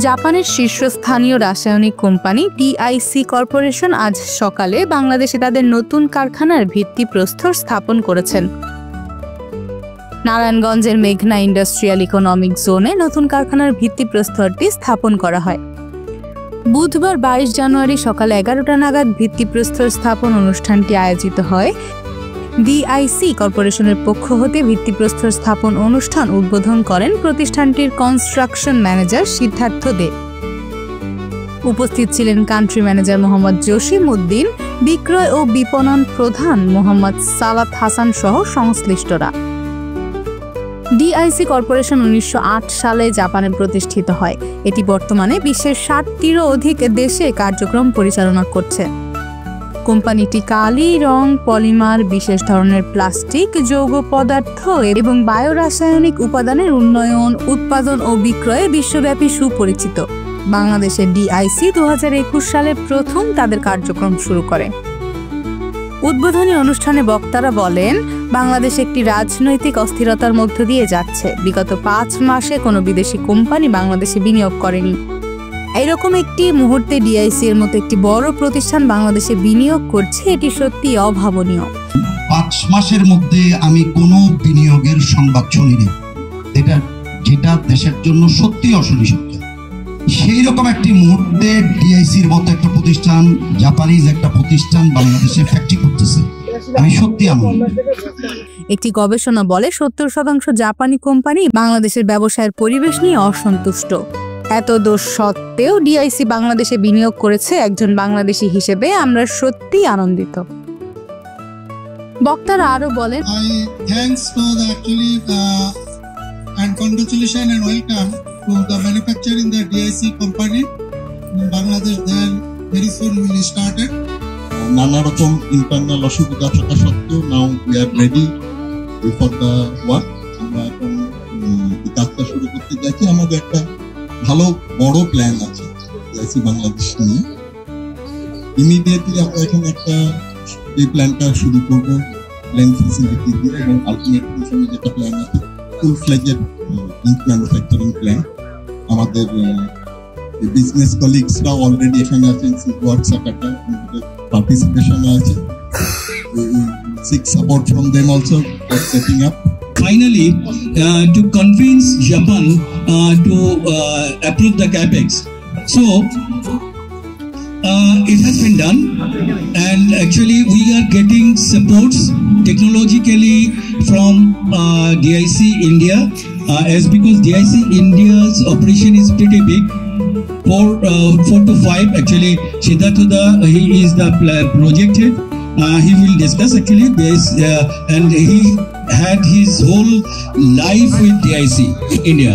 জাপানের শীর্ষস্থানীয় রাসায়নিক কোম্পানি ডিআইসি কর্পোরেশন আজ সকালে বাংলাদেশে তাদের নতুন কারখানার ভিত্তিপ্রস্তর স্থাপন করেছেন। নারায়ণগঞ্জের মেঘনা ইন্ডাস্ট্রিয়াল ইকোনমিক জোনে নতুন কারখানার ভিত্তিপ্রস্তরটি স্থাপন করা হয়। বুধবার 22 জানুয়ারি সকাল 11টা নাগাদ ভিত্তিপ্রস্তর স্থাপন অনুষ্ঠানটি আয়োজিত হয়। ডিআইসি কর্পোরেশনের পক্ষ হতে ভিত্তিপ্রস্তর স্থাপন অনুষ্ঠান উদ্বোধন করেন প্রতিষ্ঠানটির কনস্ট্রাকশন ম্যানেজার সিদ্ধার্থ দে। উপস্থিত ছিলেন কান্ট্রি ম্যানেজার মোহাম্মদ জসিম উদ্দিন, বিক্রয় ও বিপণন প্রধান মোহাম্মদ সালাত হাসান সহ সংশ্লিষ্টরা। ডিআইসি কর্পোরেশন 1908 সালে জাপানে প্রতিষ্ঠিত হয়। এটি বর্তমানে বিশ্বের 60টিরও অধিক দেশে কার্যক্রম পরিচালনা করছে। কোম্পানিটি কালি, রং, পলিমার, বিশেষ ধরনের প্লাস্টিক, যৌগ পদার্থ এবং বায়োরাসায়নিক উপাদানের উন্নয়ন, উৎপাদন ও বিক্রয়ে বিশ্বব্যাপী সুপরিচিত। বাংলাদেশের ডিআইসি 2021 সালে প্রথম তাদের কার্যক্রম শুরু করে। উদ্বোধনী অনুষ্ঠানে বক্তারা বলেন, বাংলাদেশ একটি রাজনৈতিক অস্থিরতার মধ্য দিয়ে যাচ্ছে। বিগত 5 মাসে কোনো বিদেশি কোম্পানি বাংলাদেশে বিনিয়োগ করেনি। এরকম একটি মুহূর্তে ডিআইসি এর মতো একটি বড় প্রতিষ্ঠান বাংলাদেশে বিনিয়োগ করছে, এটি সত্যি অভাবনীয়। 5 মাসের মধ্যে আমি কোনো বিনিয়োগের সংবাদ শুনিনি, যেটা দেশের জন্য সত্যি অসুবিধা। সেই রকম একটি মুহূর্তে ডিআইসির মতো একটা প্রতিষ্ঠান, জাপানিজ একটা প্রতিষ্ঠান বাংলাদেশে ফ্যাক্টরি করতেছে, আমি সত্যি আনন্দিত। একটি গবেষণা বলে 70% জাপানি কোম্পানি বাংলাদেশের ব্যবসায়ের পরিবেশ নিয়ে অসন্তুষ্ট। এত দোষ সত্ত্বেও ডিআইসি বাংলাদেশে বিনিয়োগ করেছে। একজন বাংলাদেশি হিসেবে আমরা সত্যি আনন্দিত। বক্তারা আরো বলেন, congratulations and welcome to the manufacturer in the DIC company in Bangladesh. Then very soon we will start it. নানা রকম ইন্টারনাল অসুবিধা থাকা সত্ত্বেও now we are ready for the work. আমরা এখন কাজটা শুরু করতে যাচ্ছি। আমাদের একটা ভালো বড় প্ল্যান আছে ডিআইসি বাংলাদেশ নিয়ে। ইমিডিয়েটলি আমরা এখানে একটা এই প্ল্যানটা শুরু করব, প্ল্যান ফ্যাসিলিটি দিয়ে, এবং আলটিমেটলি সঙ্গে যেটা প্ল্যান আছে ফুল ফ্লেজেড ম্যানুফ্যাকচারিং প্ল্যান। আমাদের বিজনেস কলিগসরা অলরেডি এখানে আছেন, ওয়ার্ক সাকাটা পার্টিসিপেশন আছে, seek support from them also for setting up. Finally, to convince Japan to approve the capex. So it has been done, and actually we are getting supports technologically from DIC India, as because DIC India's operation is pretty big. 4 to 5 actually. Siddhartha, he is the project head. He will discuss actually this, and he had his whole life with DIC India.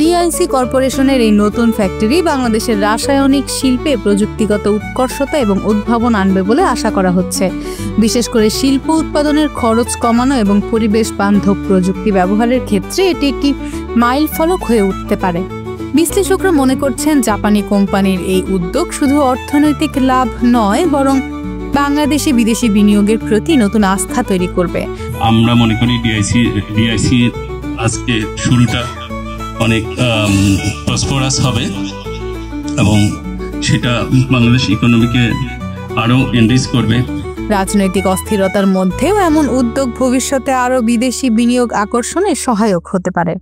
DIC কর্পোরেশনের এই নতুন factory বাংলাদেশের রাসায়নিক শিল্পে প্রযুক্তিগত উৎকর্ষতা এবং উদ্ভাবন আনবে বলে আশা করা হচ্ছে। বিশেষ করে শিল্প উৎপাদনের খরচ কমানো এবং পরিবেশ বান্ধব প্রযুক্তি ব্যবহারের ক্ষেত্রে এটি একটি মাইল ফলক হয়ে উঠতে পারে। বিশ্লেষকরা মনে করছেন, জাপানি কোম্পানির এই উদ্যোগ শুধু অর্থনৈতিক লাভ নয়, বরং বাংলাদেশে বিদেশি বিনিয়োগের প্রতি নতুন আস্থা তৈরি করবে। আমরা মনে করি ডিআইসি আজকে শুরুটা অনেক প্রসপারাস হবে, এবং সেটা বাংলাদেশ ইকোনমিকে আরো এনরিচ করবে। রাজনৈতিক অস্থিরতার মধ্যেও এমন উদ্যোগ ভবিষ্যতে আরো বিদেশি বিনিয়োগ আকর্ষণে সহায়ক হতে পারে।